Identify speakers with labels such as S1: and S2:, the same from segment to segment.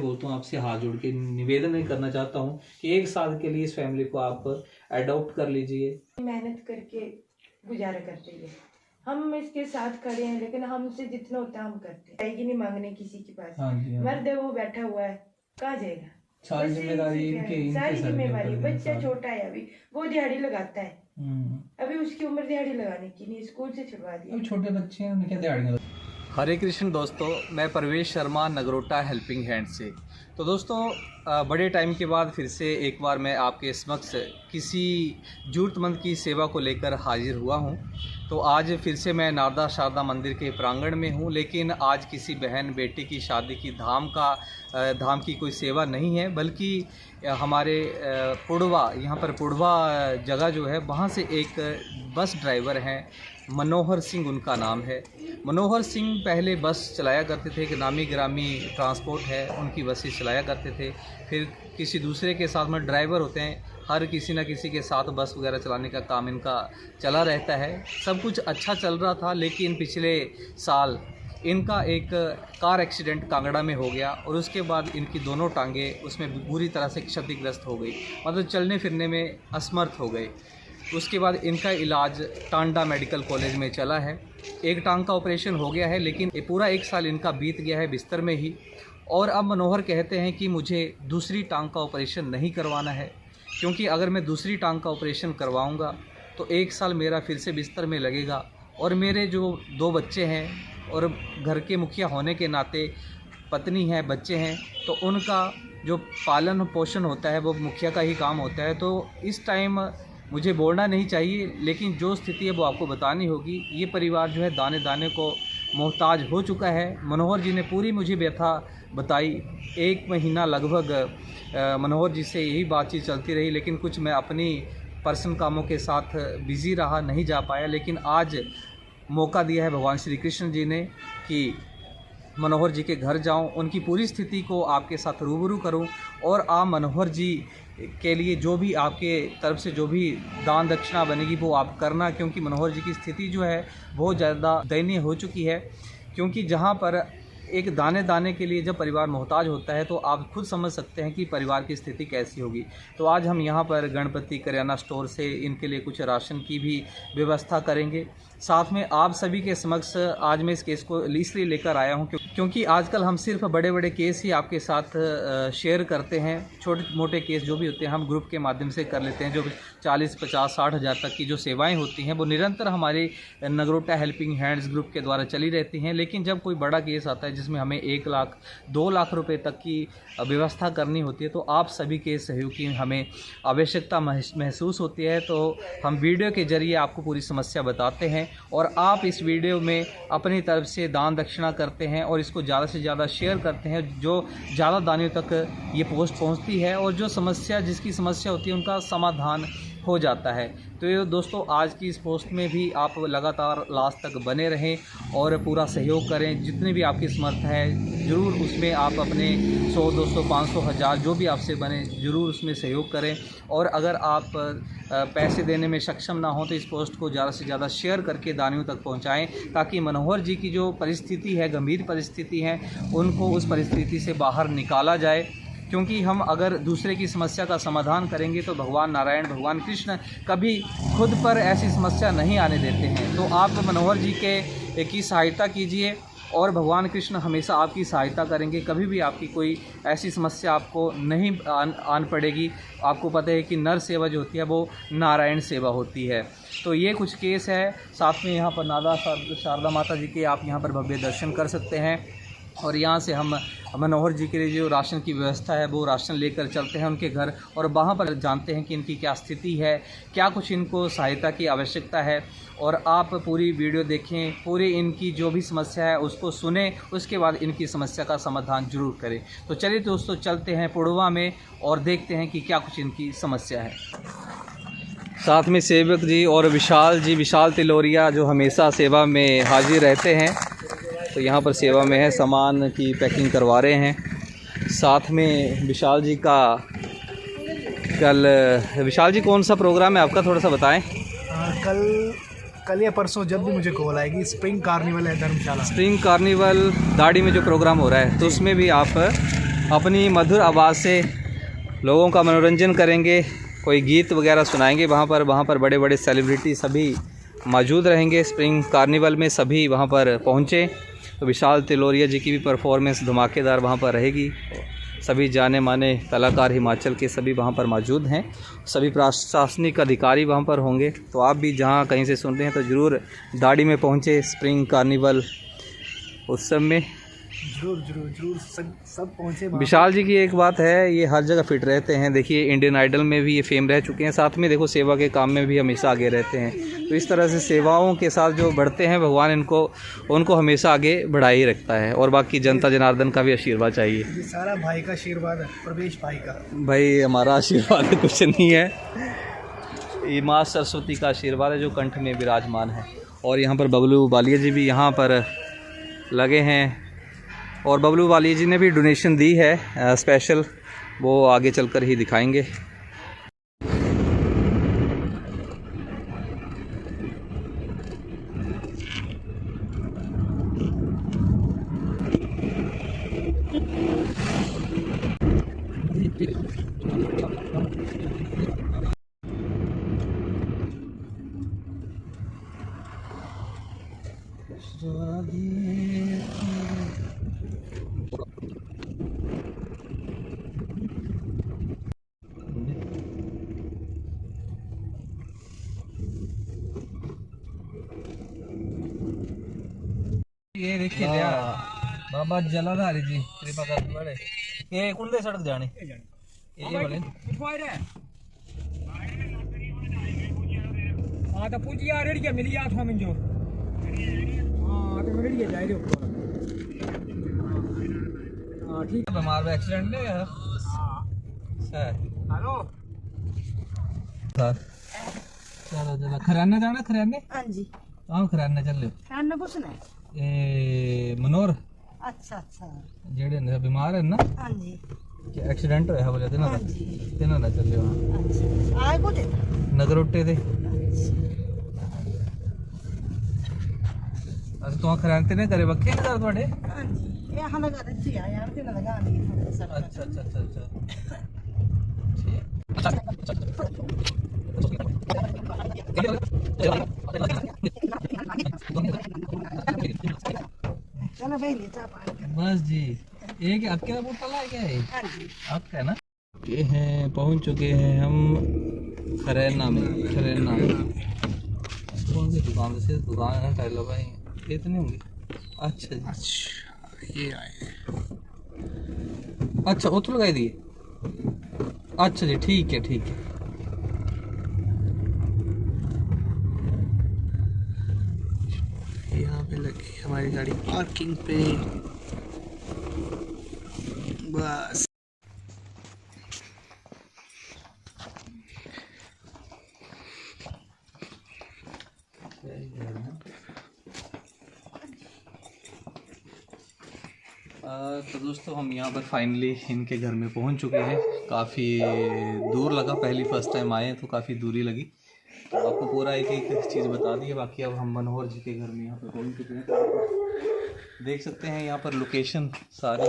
S1: बोलता हूँ, आपसे हाथ जोड़ के निवेदन करना चाहता हूँ कि एक साल के लिए इस फैमिली को आप अडॉप्ट कर लीजिए।
S2: मेहनत करके गुजारा करते हैं, हम इसके साथ खड़े हैं, लेकिन हमसे जितना होता है हम करते हैं। जाएगी नहीं मांगने किसी के पास। मर्द है वो बैठा हुआ है, कहाँ जाएगा?
S1: सारी जिम्मेदारी
S2: सारी जिम्मेदारी। बच्चा छोटा है अभी, वो दिहाड़ी लगाता है, अभी उसकी उम्र दिहाड़ी लगाने की नहीं, स्कूल से छुड़वा दिया।
S1: छोटे बच्चे हैं, उन्हें क्या दिहाड़ी। हरे कृष्ण दोस्तों, मैं परवेश शर्मा नगरोटा हेल्पिंग हैंड से। तो दोस्तों बड़े टाइम के बाद फिर से एक बार मैं आपके समक्ष किसी ज़रूरतमंद की सेवा को लेकर हाजिर हुआ हूं। तो आज फिर से मैं नारदा शारदा मंदिर के प्रांगण में हूं, लेकिन आज किसी बहन बेटी की शादी की धाम की कोई सेवा नहीं है, बल्कि हमारे पुड़वा, यहाँ पर पुड़वा जगह जो है वहाँ से एक बस ड्राइवर हैं, मनोहर सिंह उनका नाम है। मनोहर सिंह पहले बस चलाया करते थे, एक नामी ग्रामी ट्रांसपोर्ट है, उनकी बसें चलाया करते थे। फिर किसी दूसरे के साथ में ड्राइवर होते हैं, हर किसी न किसी के साथ बस वगैरह चलाने का काम इनका चला रहता है। सब कुछ अच्छा चल रहा था, लेकिन पिछले साल इनका एक कार एक्सीडेंट कांगड़ा में हो गया और उसके बाद इनकी दोनों टांगें उसमें बुरी तरह से क्षतिग्रस्त हो गई, मतलब चलने फिरने में असमर्थ हो गए। उसके बाद इनका इलाज टांडा मेडिकल कॉलेज में चला है। एक टांग का ऑपरेशन हो गया है, लेकिन ये पूरा एक साल इनका बीत गया है बिस्तर में ही। और अब मनोहर कहते हैं कि मुझे दूसरी टांग का ऑपरेशन नहीं करवाना है, क्योंकि अगर मैं दूसरी टांग का ऑपरेशन करवाऊंगा तो एक साल मेरा फिर से बिस्तर में लगेगा। और मेरे जो 2 बच्चे हैं और घर के मुखिया होने के नाते पत्नी है, बच्चे हैं, तो उनका जो पालन पोषण होता है वो मुखिया का ही काम होता है। तो इस टाइम मुझे बोलना नहीं चाहिए, लेकिन जो स्थिति है वो आपको बतानी होगी। ये परिवार जो है दाने दाने को मोहताज हो चुका है। मनोहर जी ने पूरी मुझे व्यथा बताई। 1 महीना लगभग मनोहर जी से यही बातचीत चलती रही, लेकिन कुछ मैं अपनी पर्सनल कामों के साथ बिज़ी रहा, नहीं जा पाया। लेकिन आज मौका दिया है भगवान श्री कृष्ण जी ने कि मनोहर जी के घर जाऊं, उनकी पूरी स्थिति को आपके साथ रूबरू करूं और आप मनोहर जी के लिए जो भी आपके तरफ से जो भी दान दक्षिणा बनेगी वो आप करना, क्योंकि मनोहर जी की स्थिति जो है बहुत ज़्यादा दयनीय हो चुकी है। क्योंकि जहां पर एक दाने दाने के लिए जब परिवार मोहताज होता है तो आप खुद समझ सकते हैं कि परिवार की स्थिति कैसी होगी। तो आज हम यहाँ पर गणपति करियाना स्टोर से इनके लिए कुछ राशन की भी व्यवस्था करेंगे। साथ में आप सभी के समक्ष आज मैं इस केस को इसलिए लेकर आया हूँ क्योंकि आजकल हम सिर्फ बड़े बड़े केस ही आपके साथ शेयर करते हैं। छोटे मोटे केस जो भी होते हैं हम ग्रुप के माध्यम से कर लेते हैं। जो 40, 50, 60 हज़ार तक की जो सेवाएं होती हैं वो निरंतर हमारे नगरोटा हेल्पिंग हैंड्स ग्रुप के द्वारा चली रहती हैं। लेकिन जब कोई बड़ा केस आता है जिसमें हमें 1 लाख 2 लाख रुपए तक की व्यवस्था करनी होती है, तो आप सभी के सहयोग की हमें आवश्यकता महसूस होती है। तो हम वीडियो के जरिए आपको पूरी समस्या बताते हैं और आप इस वीडियो में अपनी तरफ से दान दक्षिणा करते हैं और इसको ज़्यादा से ज़्यादा शेयर करते हैं। जो ज़्यादा दानियों तक ये पोस्ट पहुंचती है और जो समस्या जिसकी समस्या होती है उनका समाधान हो जाता है। तो ये दोस्तों आज की इस पोस्ट में भी आप लगातार लास्ट तक बने रहें और पूरा सहयोग करें। जितने भी आपकी समर्थ है ज़रूर उसमें आप अपने 100, 200, 500, 1000 जो भी आपसे बने ज़रूर उसमें सहयोग करें। और अगर आप पैसे देने में सक्षम ना हो तो इस पोस्ट को ज़्यादा से ज़्यादा शेयर करके दानियों तक पहुंचाएं, ताकि मनोहर जी की जो परिस्थिति है, गंभीर परिस्थिति है, उनको उस परिस्थिति से बाहर निकाला जाए। क्योंकि हम अगर दूसरे की समस्या का समाधान करेंगे तो भगवान नारायण, भगवान कृष्ण कभी खुद पर ऐसी समस्या नहीं आने देते हैं। तो आप मनोहर जी की सहायता कीजिए और भगवान कृष्ण हमेशा आपकी सहायता करेंगे। कभी भी आपकी कोई ऐसी समस्या आपको नहीं आन पड़ेगी। आपको पता है कि नर सेवा जो होती है वो नारायण सेवा होती है। तो ये कुछ केस है। साथ में यहाँ पर नारदा शारदा माता जी के आप यहाँ पर भव्य दर्शन कर सकते हैं। और यहाँ से हम मनोहर जी के लिए जो राशन की व्यवस्था है वो राशन लेकर चलते हैं उनके घर और वहाँ पर जानते हैं कि इनकी क्या स्थिति है, क्या कुछ इनको सहायता की आवश्यकता है। और आप पूरी वीडियो देखें, पूरी इनकी जो भी समस्या है उसको सुने, उसके बाद इनकी समस्या का समाधान जरूर करें। तो चलिए दोस्तों चलते हैं पुड़वा में और देखते हैं कि क्या कुछ इनकी समस्या है। साथ में सेवक जी और विशाल तिलोरिया जो हमेशा सेवा में हाजिर रहते हैं। तो यहाँ पर सेवा में है, सामान की पैकिंग करवा रहे हैं। साथ में विशाल जी का विशाल जी कौन सा प्रोग्राम है आपका, थोड़ा सा बताएं।
S3: कल या परसों जब भी मुझे कॉल आएगी, स्प्रिंग कार्निवल है धर्मशाला।
S1: स्प्रिंग कार्निवल दाड़ी में जो प्रोग्राम हो रहा है तो उसमें भी आप अपनी मधुर आवाज़ से लोगों का मनोरंजन करेंगे, कोई गीत वगैरह सुनाएंगे। वहाँ पर बड़े बड़े सेलिब्रिटी सभी मौजूद रहेंगे। स्प्रिंग कार्निवल में सभी वहाँ पर पहुँचे तो विशाल तिलोरिया जी की भी परफॉर्मेंस धमाकेदार वहाँ पर रहेगी। सभी जाने माने कलाकार हिमाचल के सभी वहाँ पर मौजूद हैं। सभी प्रशासनिक अधिकारी वहाँ पर होंगे। तो आप भी जहाँ कहीं से सुन रहे हैं तो ज़रूर दाड़ी में पहुँचे स्प्रिंग कार्निवल उत्सव में।
S3: जरूर सब पहुँचे।
S1: विशाल जी की एक बात है, ये हर जगह फिट रहते हैं। देखिए इंडियन आइडल में भी ये फेम रह चुके हैं, साथ में देखो सेवा के काम में भी हमेशा आगे रहते हैं। तो इस तरह से सेवाओं के साथ जो बढ़ते हैं भगवान उनको हमेशा आगे बढ़ा ही रखता है। और बाकी जनता जनार्दन का भी आशीर्वाद चाहिए।
S3: ये सारा भाई का आशीर्वाद है, प्रवेश भाई का।
S1: भाई हमारा आशीर्वाद कुछ नहीं है, ये माँ सरस्वती का आशीर्वाद है जो कंठ में विराजमान है। और यहाँ पर बबलू वालिया जी भी यहाँ पर लगे हैं और बबलू वालिया जी ने भी डोनेशन दी है स्पेशल, वो आगे चलकर ही दिखाएंगे। ये देखिए बाबा जलाधारी जी कृपा कर बड़े ये कौन दे सड़क जाने ये बोले
S4: हां तो पूछिया रेडी के मिली आ था मंजो हां तो रेडी के जाए रे हां ठीक है।
S1: बीमार एक्सीडेंट ने यार सर
S4: हेलो
S1: सर चलो खराने जाना खराने।
S2: हाँ जी
S1: कहाँ खराने चल रहे हो?
S2: खाना कुछ नहीं।
S1: ए मनोर
S2: अच्छा अच्छा
S1: जेड़े ने बीमार है ना?
S2: हाँ जी
S1: एक्सीडेंट होया बोले थे ना तेना ना चले वहां
S2: अच्छा आए को दे
S1: नगरोटे थे। अच्छा तो खराने ने करे बक्के ना थोड़े।
S2: हाँ जी ये हना का अच्छी है यार तेना लगा नहीं सब।
S1: अच्छा अच्छा अच्छा
S2: चलो भाई ले जा पाएंगे
S1: बस जी। एक आपके ना बोतल है क्या है?
S2: हाँ जी
S1: आपका है ना? ये हैं पहुंच चुके हैं हम खरैना में। खरैना कौन सी दुकान से? दुकान है टाइल भाई इतनी होंगी। अच्छा जी
S3: ये आए।
S1: अच्छा वो तो लगाई दी। अच्छा जी ठीक है ठीक है।
S3: यहाँ पे लगी हमारी गाड़ी पार्किंग पे। बस
S1: तो दोस्तों हम यहाँ पर फाइनली इनके घर में पहुँच चुके हैं। काफ़ी दूर लगा, पहली फर्स्ट टाइम आए तो काफ़ी दूरी लगी। तो आपको पूरा एक एक चीज़ बता दी है। बाकी अब हम मनोहर जी के घर में यहाँ पर पहुँच चुके हैं। तो देख सकते हैं यहाँ पर लोकेशन सारी।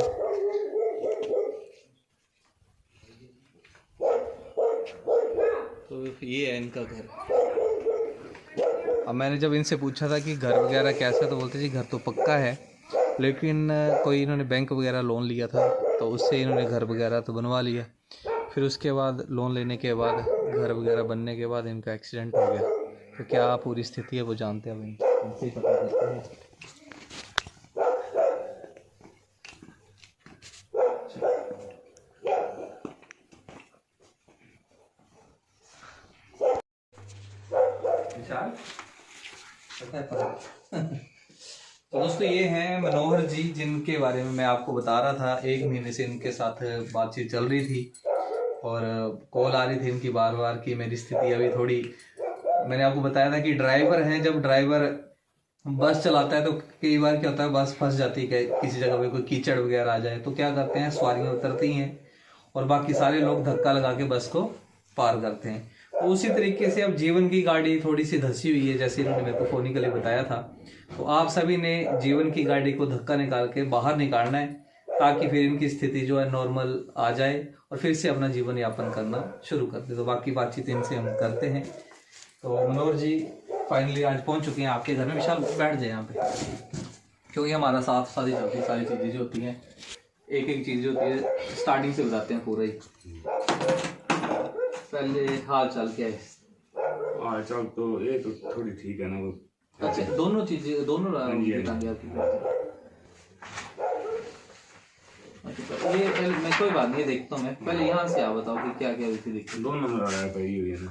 S1: तो ये है इनका घर। अब मैंने जब इनसे पूछा था कि घर वगैरह कैसा है तो बोलते जी घर तो पक्का है, लेकिन कोई इन्होंने बैंक वगैरह लोन लिया था तो उससे इन्होंने घर वगैरह तो बनवा लिया। फिर उसके बाद लोन लेने के बाद घर वगैरह बनने के बाद इनका एक्सीडेंट हो गया। तो क्या पूरी स्थिति है वो जानते हैं, अब इनसे ही पता करते हैं। तो दोस्तों ये हैं मनोहर जी जिनके बारे में मैं आपको बता रहा था। 1 महीने से इनके साथ बातचीत चल रही थी और कॉल आ रही थी इनकी बार बार कि मेरी स्थिति अभी थोड़ी, मैंने आपको बताया था कि ड्राइवर हैं, जब ड्राइवर बस चलाता है तो कई बार क्या होता है बस फंस जाती है, किसी जगह पे कोई कीचड़ वगैरह आ जाए तो क्या करते हैं सवारियाँ उतरती हैं और बाकी सारे लोग धक्का लगा के बस को पार करते हैं। तो उसी तरीके से अब जीवन की गाड़ी थोड़ी सी धंसी हुई है, जैसे इन्होंने मेरे को फोनिकली बताया था। तो आप सभी ने जीवन की गाड़ी को धक्का निकाल के बाहर निकालना है ताकि फिर इनकी स्थिति जो है नॉर्मल आ जाए और फिर से अपना जीवन यापन करना शुरू कर दे। तो बाकी बातचीत इनसे हम करते हैं। तो मनोहर जी फाइनली आज पहुंच चुके हैं आपके घर में। विशाल बैठ जाए यहाँ पे, क्योंकि हमारा साथ साथ ही चलती सारी चीज़ें जो होती हैं, एक एक चीज़ जो होती है स्टार्टिंग से बताते हैं पूरा ही। पहले हाल चाल क्या है?
S5: हाल चाल तो ये तो थोड़ी ठीक है ना वो।
S1: अच्छा, दोनों चीजें दोनों ये पहले मैं कोई बात नहीं देखता हूँ। मैं पहले यहाँ से आप बताओ कि क्या क्या हुई थी दिक्कत।
S5: 2 नंबर आ रहा है पहली हुई है ना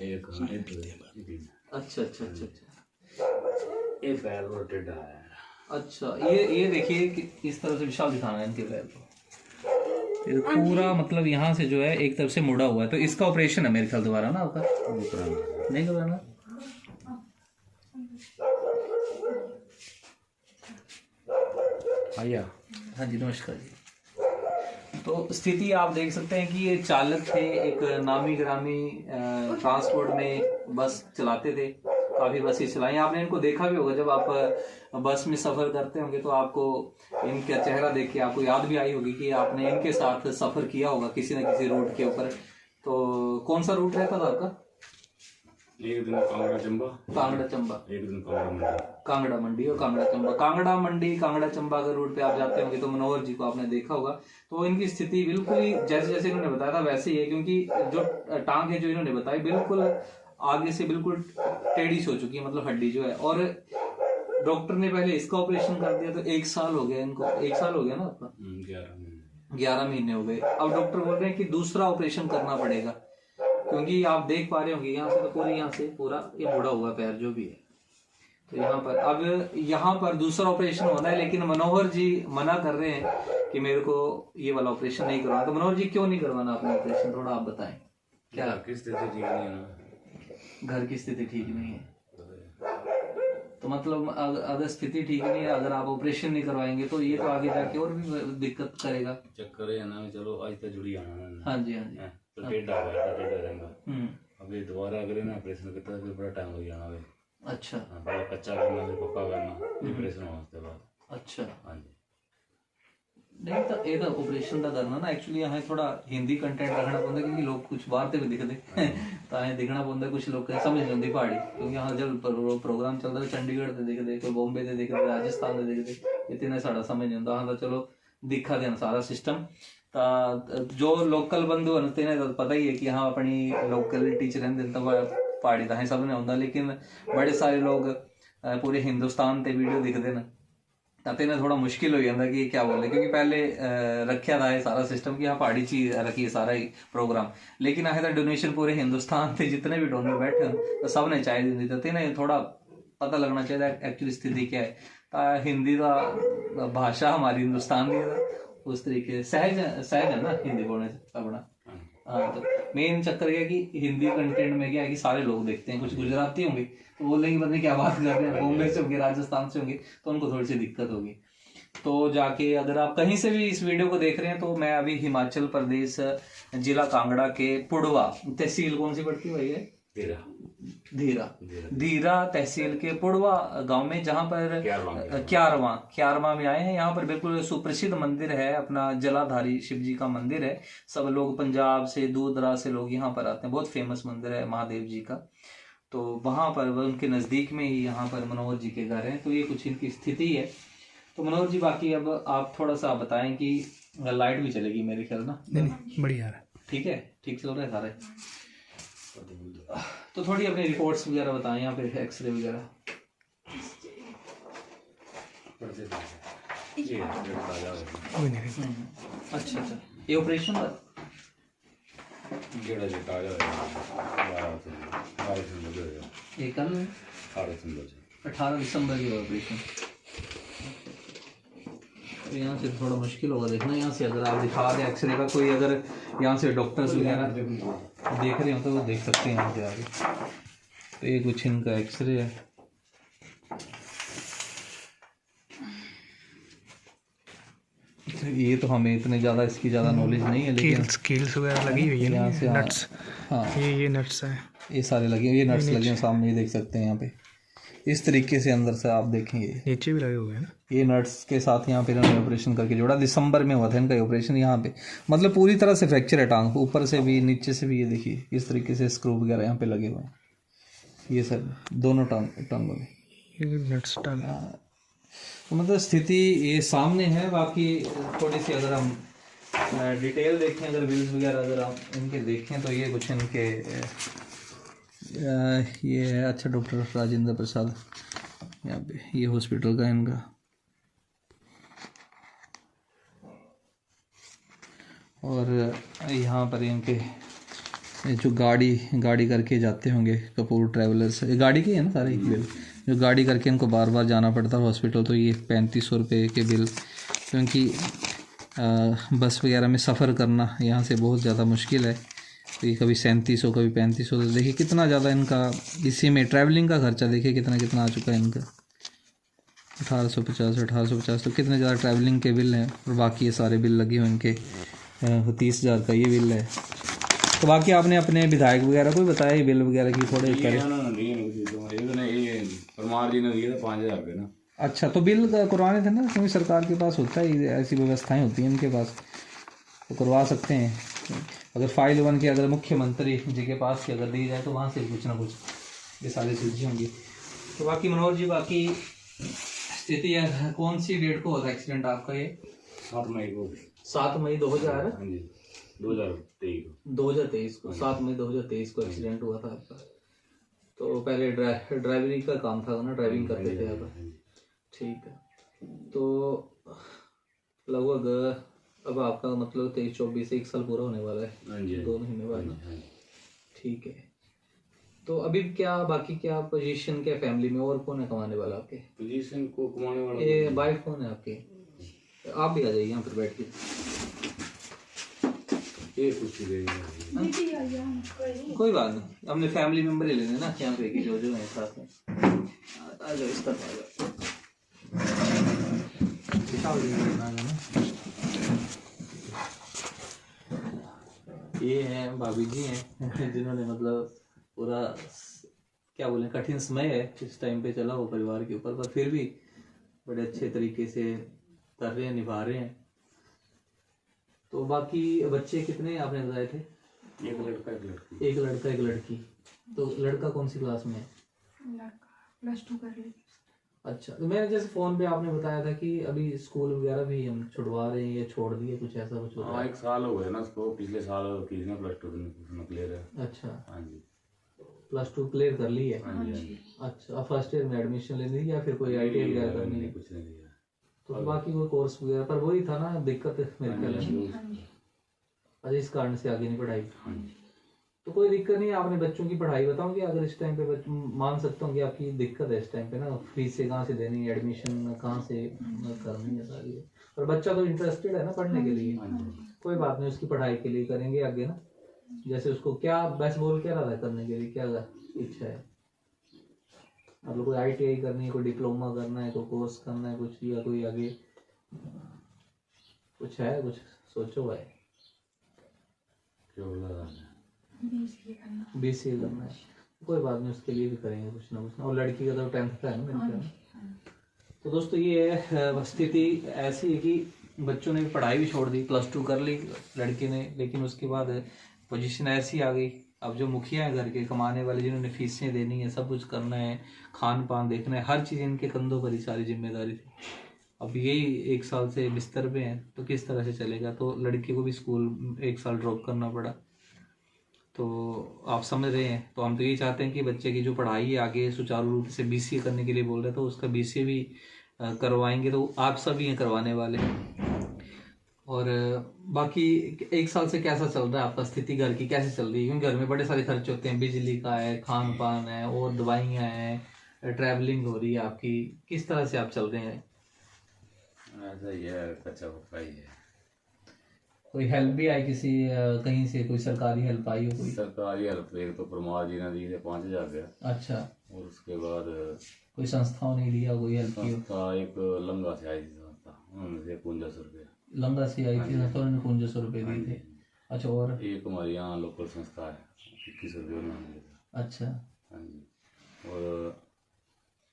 S5: एक।
S1: अच्छा अच्छा अच्छा अच्छा,
S5: ये पैर रोटेट है।
S1: अच्छा, ये देखिए कि इस तरह से विशाल दिखाना है इनके पैर को। ये पूरा मतलब यहाँ से जो है एक तरफ से मुड़ा हुआ है। तो इसका ऑपरेशन है मेरे ख्याल दोबारा ना आपका? नहीं करवाना?
S5: आया।
S1: हाँ जी, नमस्कार जी। तो स्थिति आप देख सकते हैं कि ये चालक थे, एक नामी ग्रामी ट्रांसपोर्ट में बस चलाते थे, काफ़ी बसें चलाई। आपने इनको देखा भी होगा, जब आप बस में सफ़र करते होंगे तो आपको इनका चेहरा देख के आपको याद भी आई होगी कि आपने इनके साथ सफ़र किया होगा किसी न किसी रूट के ऊपर। तो कौन सा रूट रहता था आपका?
S5: एक दिन कांगड़ा चंबा, एक दिन
S1: कांगड़ा मंडी और कांगड़ा चंबा। कांगड़ा मंडी कांगड़ा चंबा के रूट पे आप जाते होंगे तो मनोहर जी को आपने देखा होगा। तो इनकी स्थिति बिल्कुल ही जैसे जैसे इन्होंने बताया था वैसे ही है, क्योंकि जो टांग है जो इन्होंने बताई बिल्कुल आगे से बिल्कुल टेढ़ी हो चुकी है, मतलब हड्डी जो है। और डॉक्टर ने पहले इसका ऑपरेशन कर दिया तो 1 साल हो गया इनको। 1 साल हो गया ना आपका? 11 महीने हो गए। अब डॉक्टर बोल रहे हैं कि दूसरा ऑपरेशन करना पड़ेगा, क्योंकि आप देख पा रहे होंगे यहाँ से तो पूरी यहाँ से पूरा ये मुड़ा हुआ पैर जो भी है। तो यहाँ पर अब यहाँ पर दूसरा ऑपरेशन होना है, लेकिन मनोहर जी मना कर रहे हैं कि मेरे को ये वाला ऑपरेशन नहीं करवाना। तो मनोहर जी क्यों नहीं करवाना आपने ऑपरेशन, थोड़ा आप बताएं। क्या
S5: किस स्थिति ठीक नहीं है ना?
S1: घर की स्थिति ठीक नहीं है तो मतलब अगर स्थिति ठीक नहीं है, अगर आप ऑपरेशन नहीं करवाएंगे तो ये तो आगे जाके और भी दिक्कत करेगा।
S5: चक्कर है ना, चलो आज तक जुड़ी आना।
S1: हाँ जी हाँ जी।
S5: तो टेढ़ा रहेगा। अब ये दोबारा अगर ना ऑपरेशन करता है बड़ा टाइम हो जाना।
S1: अच्छा,
S5: पहले कच्चा करना फिर पक्का करना, ऑपरेशन होने के बाद।
S1: अच्छा
S5: हाँ जी।
S1: नहीं तो ये ऑपरेशन का करना ना एक्चुअली यहाँ थोड़ा हिंदी कंटेंट रखना पड़ता है, क्योंकि लोग कुछ बाहर से भी दिखते तो यहाँ दिखना पड़ता है। कुछ लोग समझ नहीं आती पहाड़ी, क्योंकि यहाँ जब प्रोग्राम चलता है चंडीगढ़ से दिखते, कोई बॉम्बे से दिखते, राजस्थान से दिखते, इतने साड़ा समझ नहीं आता। हाँ तो चलो दिखा देना सारा सिस्टम। जो लोकल बंधु होते हैं तो पता ही है कि हाँ अपनी लोकलिटी च रहिंदे तो पहाड़ी तो सब ने होंदा, लेकिन बड़े सारे लोग पूरे हिंदुस्तान ते वीडियो दिखते हैं तो इन्हें थोड़ा मुश्किल हो जाता कि क्या बोले, क्योंकि पहले रखा था ये सारा सिस्टम कि हाँ पहाड़ी चीज रखी है सारा ही प्रोग्राम। लेकिन अगर तो डोनेशन पूरे हिंदुस्तान से जितने भी डोनर बैठे हैं तो सब ने चाहिए दी, तो इन्हें थोड़ा पता लगना चाहिए एक्चुअली स्थिति क्या है। हिंदी का भाषा हमारी हिंदुस्तान की उस तरीके सहज है ना हिंदी बोलने से अपना। हाँ तो मेन चक्कर ये है कि हिंदी कंटेंट में क्या है कि सारे लोग देखते हैं, कुछ गुजराती होंगे तो बोलेंगे पता नहीं क्या बात कर रहे हैं, बॉम्बे से होंगे, राजस्थान से होंगे, तो उनको थोड़ी सी दिक्कत होगी। तो जाके अगर आप कहीं से भी इस वीडियो को देख रहे हैं तो मैं अभी हिमाचल प्रदेश जिला कांगड़ा के पुड़वा तहसील कौन सी पड़ती है भैया? धीरा तहसील के पुड़वा गांव में, जहां पर क्यारवा में आए हैं। यहाँ पर बिल्कुल सुप्रसिद्ध मंदिर है, अपना जलाधारी शिव जी का मंदिर है। सब लोग पंजाब से दूर दराज से लोग यहाँ पर आते हैं, बहुत फेमस मंदिर है महादेव जी का। तो वहां पर उनके नज़दीक में ही यहाँ पर मनोहर जी के घर हैं। तो ये कुछ इनकी स्थिति है। तो मनोहर जी बाकी अब आप थोड़ा सा बताएं कि लाइट भी चलेगी मेरे ख्याल ना?
S3: नहीं बढ़िया है,
S1: ठीक है, ठीक चल रहा है सारे। तो थोड़ी अपनी रिपोर्ट्स वगैरह बताएं, यहाँ पे एक्सरे वगैरह। अच्छा अच्छा, ये ऑपरेशन का ये कल 18 दिसंबर की ऑपरेशन। तो यहाँ से थोड़ा मुश्किल होगा देखना। यहाँ से अगर आप दिखा दें एक्सरे का, कोई अगर यहाँ से डॉक्टर्स वगैरह देख रहे हो तो वो देख सकते हैं यहाँ से आगे। तो ये कुछ इनका एक्सरे है। तो ये तो हमें इतने ज़्यादा इसकी ज़्यादा नॉलेज नहीं है, लेकिन
S3: स्केल्स वगैरह लगी हुई है ना,
S1: यहाँ से
S3: नट्स। हाँ ये नट्स हैं,
S1: ये सारे लगे, ये नट्स लगे हैं सामने, ये देख सकते हैं यहाँ पे। इस तरीके से अंदर से आप देखेंगे
S3: नीचे भी लगे हुए हैं ना।
S1: ये नट्स के साथ यहाँ पे इन्होंने ऑपरेशन करके जोड़ा। दिसंबर में हुआ था इनका ऑपरेशन यहाँ पे, मतलब पूरी तरह से फ्रैक्चर है टांग, ऊपर से भी नीचे से भी। ये देखिए इस तरीके से स्क्रू वगैरह यहाँ पे लगे हुए हैं, ये सब दोनों टांगों में
S3: नट्स डाला।
S1: तो मतलब स्थिति ये सामने है। बाकी थोड़ी सी अगर हम डिटेल देखें, अगर बिल्स वगैरह अगर आप इनके देखें तो ये कुछ इनके ये है। अच्छा, डॉक्टर राजेंद्र प्रसाद यहाँ पे, ये हॉस्पिटल का इनका। और यहाँ पर इनके जो गाड़ी करके जाते होंगे कपूर ट्रैवलर्स, ये गाड़ी के है ना सारे बिल, जो गाड़ी करके इनको बार बार जाना पड़ता है हॉस्पिटल। तो ये 3500 रुपये के बिल, क्योंकि बस वगैरह में सफ़र करना यहाँ से बहुत ज़्यादा मुश्किल है। तो ये कभी 3700 कभी 3500, तो देखिए कितना ज़्यादा इनका इसी में ट्रैवलिंग का खर्चा देखिए कितना आ चुका है इनका। 1850 तो कितने ज़्यादा ट्रैवलिंग के बिल हैं। और बाकी ये सारे बिल लगे हुए इनके 30,000 का ये बिल है। तो बाकी आपने अपने विधायक वगैरह को भी बताया ये बिल वगैरह की थोड़े करे।
S5: परमार जी ने दिए थे 5,000 रुपये ना।
S1: अच्छा, तो बिल करवाने थे ना, क्योंकि सरकार के पास होता है, ऐसी व्यवस्थाएं होती हैं इनके पास, तो करवा सकते हैं। अगर फाइल वन के अगर मुख्यमंत्री जी के पास की अगर दी जाए तो वहाँ से कुछ ना कुछ ये सारी सुलझी होंगी। तो बाकी मनोहर जी, बाकी स्थिति है, कौन सी डेट को होता है एक्सीडेंट आपका? ये
S5: 7 मई को।
S1: 7 मई
S5: 2023
S1: को 7 मई 2023 को एक्सीडेंट हुआ था आपका। तो पहले ड्राइवरी का काम था ना, ड्राइविंग करते थे आप? ठीक है। तो लगभग अब आपका मतलब 23-24 1 साल पूरा होने वाला है, 2 महीने बाद ना? ठीक है। तो अभी क्या बाकी क्या पोजीशन क्या फैमिली में, और कौन है कमाने वाला आपके?
S5: पोजीशन को कमाने वाला
S1: ये वाइफ कौन है आपके? आप भी आ जाइए यहाँ पर बैठ के।
S5: ये कुछ
S1: कोई बात नहीं, हमने फैमिली मेंबर ही लेने ना यहाँ पे कि जो है साथ में। आ जाओ इस तरफ आ जाओ। ये हैं भाभी जी हैं जिन्होंने मतलब पूरा क्या बोलें कठिन समय है इस टाइम पे चला वो परिवार के ऊपर, पर फिर भी बड़े अच्छे तरीके से कर रहे हैं, निभा रहे हैं। तो बाकी बच्चे कितने आपने बताए थे?
S5: एक लड़का
S1: एक लड़की। तो लड़का कौन सी क्लास में है?
S2: +2 कर ली।
S1: अच्छा, तो मैंने जैसे फोन पे आपने बताया था कि अभी स्कूल वगैरह भी हम छुड़वा रहे हैं या छोड़ दिए, कुछ ऐसा कुछ होता है?
S5: हाँ, 1 साल हो गया ना उसको, पिछले साल किसी +2 में क्लियर है।
S1: अच्छा,
S5: हाँ जी,
S1: +2 क्लियर कर ली है।
S5: हाँ जी।
S1: अच्छा, अब फर्स्ट ईयर में एडमिशन लेनी है या फिर कोई ITI वगैरह करनी है?
S5: कुछ नहीं दिया।
S1: तो बाकी कोई कोर्स वगैरह, पर वही था ना दिक्कत मेरे ख्याल में, अच्छा इस कारण से आगे नहीं पढ़ाई। तो कोई दिक्कत नहीं है, आपने बच्चों की पढ़ाई बताऊंगी अगर इस टाइम पे मान सकता हूँ कि आपकी दिक्कत है इस टाइम पे ना, फीस से कहाँ से देनी, एडमिशन कहाँ से करनी है सारी। और बच्चा तो इंटरेस्टेड है ना पढ़ने के लिए, कोई बात नहीं, उसकी पढ़ाई के लिए करेंगे आगे ना। जैसे उसको क्या बेस्ट बोल क्या रहा है करने के लिए, क्या इच्छा है? मतलब कोई ITI करनी है, कोई डिप्लोमा करना है, कोई कोर्स करना है कुछ, या कोई आगे कुछ है, कुछ सोचो हुआ है? BCA करना है, कोई बात नहीं, उसके लिए भी करेंगे कुछ ना कुछ। और लड़की का तो 10th का है ना मेरे ख्याल। तो दोस्तों ये स्थिति ऐसी है कि बच्चों ने पढ़ाई भी छोड़ दी, +2 कर ली लड़की ने, लेकिन उसके बाद पोजीशन ऐसी आ गई, अब जो मुखिया हैं घर के कमाने वाले, जिन्होंने फीसें देनी है, सब कुछ करना है, खान पान देखना है, हर चीज़ इनके कंधों पर ही सारी जिम्मेदारी थी। अब यही 1 साल से बिस्तर पे हैं, तो किस तरह से चलेगा? तो लड़के को भी स्कूल 1 साल ड्रॉप करना पड़ा। तो आप समझ रहे हैं, तो हम तो यही चाहते हैं कि बच्चे की जो पढ़ाई है आगे सुचारू रूप से BCA करने के लिए बोल रहे हैं, तो उसका BCA भी करवाएंगे, तो आप सभी हैं करवाने वाले। और बाकी 1 साल से कैसा चल रहा है आपका, स्थिति घर की कैसे चल रही है? क्योंकि घर में बड़े सारे खर्च होते हैं, बिजली का है, खान पान है, और दवाइयाँ हैं, ट्रैवलिंग हो रही है आपकी, किस तरह से आप चल रहे हैं?
S5: ऐसा ही है, कच्चा पक्का ही है।
S1: कोई हेल्प भी आई किसी कहीं से, कोई सरकारी हेल्प आई हो? कोई
S5: सरकारी हेल्प एक तो परमार जी ने दी है 5,000 रुपया।
S1: अच्छा,
S5: और उसके बाद
S1: कोई संस्थाओं ने दिया कोई हेल्प की?
S5: संस्था एक लंगा से आई थी संस्था, उन्होंने दिए 5,500 रुपया।
S1: लंगा से आई थी संस्था, उन्होंने 5,500 रुपये दिए थे। अच्छा, और
S5: एक हमारे यहाँ लोकल संस्था है, 21 रुपये उन्होंने दिया था।
S1: अच्छा,
S5: हाँ जी। और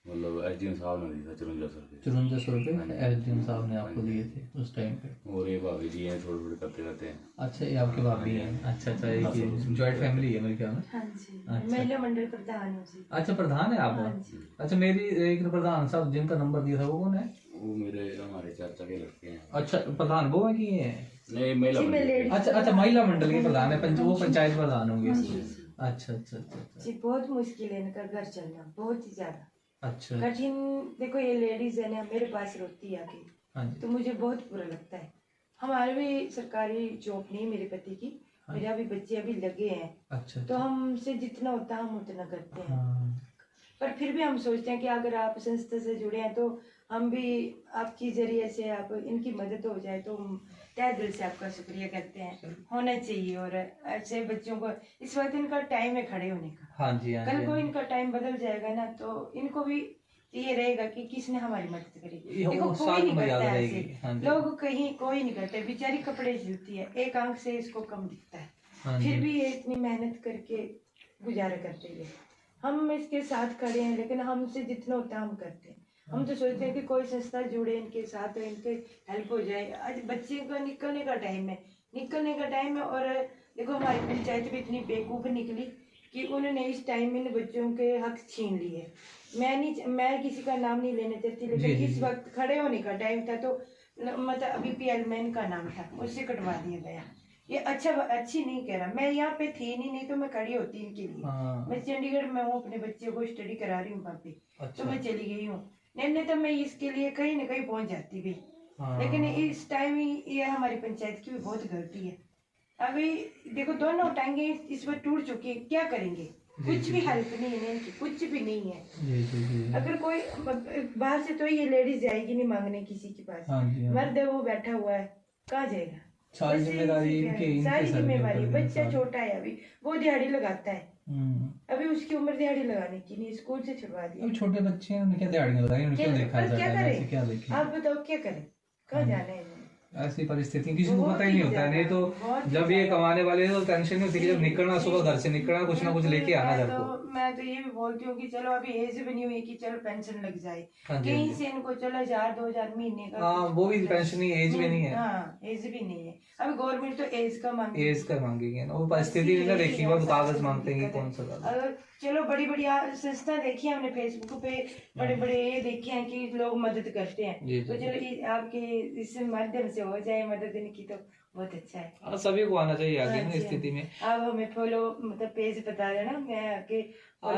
S5: मतलब एसडीएम साहब ने दिया 5400 रुपये।
S1: 5400 रुपये एसडीएम साहब ने आपको दिए थे उस टाइम पे।
S5: और ये भाभी जी हैं, थोड़े थोड़े करते रहते हैं।
S1: अच्छा, ये आपके भाभी हैं। अच्छा, एक जॉइंट फैमिली है मेरे ख्याल में।
S2: हाँ जी, महिला मंडल प्रधान हूँ जी।
S1: अच्छा, प्रधान है आप? अच्छा, मेरी एक प्रधान साहब जिनका नंबर दिया था वो कौन है?
S5: वो हमारे चाचा के लड़के हैं।
S1: अच्छा, प्रधान वो है कि ये है?
S5: नहीं, महिला मंडल।
S1: अच्छा, महिला मंडल के प्रधान है। वो पंचायत प्रधान होंगे। अच्छा।
S2: जी, बहुत मुश्किल है इनका घर चलना, बहुत ही ज्यादा
S1: अच्छा
S2: कठिन। देखो ये लेडीज है ना, मेरे पास रोती है आके,
S1: हाँ जी।
S2: तो मुझे बहुत बुरा लगता है। हमारे भी सरकारी जॉब नहीं है मेरे पति की, मेरे अभी बच्चे अभी लगे हैं।
S1: अच्छा,
S2: तो हमसे जितना होता है हम उतना करते हैं।
S1: हाँ।
S2: पर फिर भी हम सोचते हैं कि अगर आप संस्था से जुड़े हैं तो हम भी आपकी जरिए से आप इनकी मदद हो जाए तो हम तहे दिल से आपका शुक्रिया करते हैं। होना चाहिए। और ऐसे बच्चों को इस वक्त इनका टाइम है खड़े होने का।
S1: हाँ जी,
S2: कल को इनका टाइम बदल जाएगा ना, तो इनको भी ये रहेगा कि किसने हमारी मदद करी। देखो कोई नहीं करता है ऐसे, लोग कहीं कोई नहीं करते। बेचारी कपड़े सिलती है, एक आंख से इसको कम दिखता है, फिर भी ये इतनी मेहनत करके गुजारा करते हैं। हम इसके साथ खड़े हैं, लेकिन हमसे जितना होता है हम करते हैं। हम तो सोचते हैं कि कोई संस्था जुड़े इनके साथ, तो इनके हेल्प हो जाए। आज बच्चे का निकलने का टाइम है, और देखो हमारी पंचायत भी इतनी बेवकूफ़ निकली कि उन्होंने इस टाइम इन बच्चों के हक छीन लिए। मैं किसी का नाम नहीं लेना चाहती, लेकिन इस वक्त खड़े होने का टाइम था, तो मतलब BPL मैन का नाम था, उससे कटवा दिया गया। ये अच्छी नहीं कह रहा। मैं यहाँ पे थी नहीं तो मैं खड़ी होती इनके लिए। मैं चंडीगढ़ में हूँ, अपने बच्चे को स्टडी करा रही हूँ वहाँ पे। तो मैं चली गई हूँ, नहीं तो मैं इसके लिए कहीं ना कहीं पहुंच जाती भी। लेकिन इस टाइम ये हमारी पंचायत की भी बहुत गलती है। अभी देखो दोनों टांगे इस पर टूट चुकी है, क्या करेंगे? कुछ भी हेल्प नहीं है इनकी, कुछ भी नहीं है। अगर कोई बाहर से तो ये लेडीज जाएगी नहीं मांगने किसी के पास। मर्द है वो बैठा हुआ है, कहाँ जाएगा? सारी जिम्मेवारी। बच्चा छोटा है अभी, वो दिहाड़ी लगाता है। अभी उसकी उम्र दिहाड़ी लगाने की नहीं, स्कूल से छुड़वा दिया।
S1: अभी छोटे बच्चे हैं, उन्हें क्या दिहाड़ियां लगाएंगे? उन्हें क्या देखा जाता है? क्या देखें?
S2: आप बताओ क्या करें, कहाँ जाना है?
S1: ऐसी परिस्थिति किसी को पता ही नहीं होता है। नहीं तो जब ये कमाने वाले तो टेंशन नहीं होती कि जब निकलना, सुबह घर से निकलना, कुछ ना कुछ लेके आना घर को।
S2: मैं तो ये भी बोलती हूँ कि चलो अभी एज भी नहीं हुई कि चलो पेंशन लग जाए कहीं से इनको, चलो 1000-2000 महीने का।
S1: हाँ, वो भी पेंशन नहीं, एज में नहीं है।
S2: हाँ, एज भी नहीं है। अभी गवर्नमेंट तो एज का मांगेगी ना, वो परिस्थिति ना देखी, वो कागज मांगते हैं कौन सा कागज। अगर चलो बड़ी बड़ी संस्था देखी है हमने फेसबुक पे, बड़े बड़े ये देखे हैं कि लोग मदद करते हैं, तो चलो आपके इस माध्यम से हो जाए मदद इनकी तो बहुत अच्छा है।
S1: सभी को आना चाहिए आगे ना स्थिति में।
S2: आप हमें फॉलो मतलब पेज बता देना, मैं आके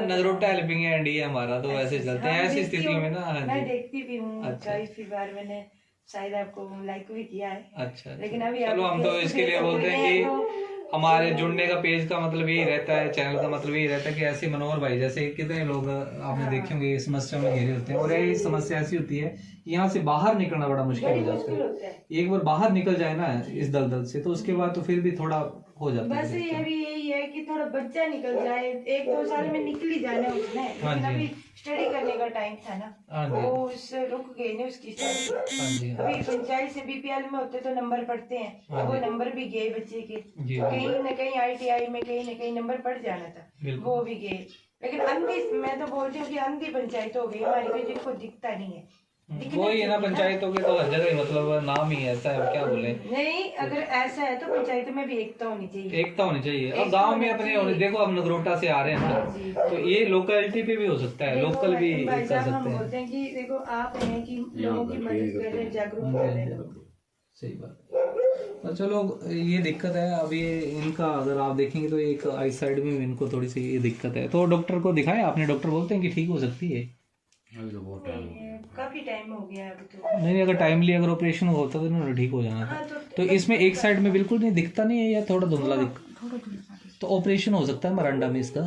S1: नगरोटा हेल्पिंग हैंड ही है हमारा, तो ऐसे चलते हैं ऐसी स्थिति में ना।
S2: मैं देखती भी हूँ, काफी बार मैंने शायद आपको लाइक भी किया है।
S1: अच्छा,
S2: लेकिन अभी
S1: चलो हम तो इसके लिए बोलते हैं कि हमारे जुड़ने का पेज का मतलब यही रहता है, चैनल का मतलब यही रहता है कि ऐसे मनोहर भाई जैसे कितने लोग आपने देखे होंगे समस्या में घिरे होते हैं। और यही समस्या ऐसी होती है कि यहाँ से बाहर निकलना बड़ा मुश्किल हो जाता है। एक बार बाहर निकल जाए ना इस दलदल से, तो उसके बाद तो फिर भी थोड़ा हो जाता है।
S2: बस ये भी यही है कि थोड़ा बच्चा निकल जाए, 1-2 साल में निकल ही जाना उसने। लेकिन अभी स्टडी करने का टाइम था ना, वो उस रुक गई ना उसकी स्टडी। अभी पंचायत से BPL में होते तो नंबर पढ़ते हैं, तो वो नंबर भी गए बच्चे के, कहीं न कहीं ITI में कहीं न कहीं नंबर पढ़ जाना था, वो भी गए। लेकिन अंधी, मैं तो बोलती हूँ कि अंधी पंचायत हो गई हमारी, तो जिनको दिखता नहीं है।
S1: वही है ना, पंचायतों के तो हर जगह मतलब नाम ही ऐसा है, क्या बोले।
S2: नहीं, अगर ऐसा है तो पंचायत में भी एकता होनी चाहिए।
S1: एकता होनी चाहिए। अब गांव में अपने देखो, अब नगरोटा से आ रहे हैं तो ये लोकेलिटी पे भी हो सकता है, लोकल भी कर सकते हैं।
S2: हम बोलते हैं कि देखो आप हैं कि लोगों की मदद कर रहे हैं, जागरूक कर रहे हैं।
S1: सही बात। तो चलो ये दिक्कत है अभी इनका, अगर आप देखेंगे तो एक आई साइड में इनको थोड़ी सी ये दिक्कत है। तो डॉक्टर को दिखाया आपने? डॉक्टर बोलते हैं कि ठीक हो सकती है।
S5: अभी तो बहुत टाइम हो गया,
S2: काफी टाइम हो गया अभी तो।
S1: नहीं, अगर टाइमली अगर ऑपरेशन होता तो ना ठीक हो जाना था। तो इसमें एक साइड में बिल्कुल नहीं दिखता नहीं है या थोड़ा धुंधला तो ऑपरेशन हो सकता है मरंडा में इसका?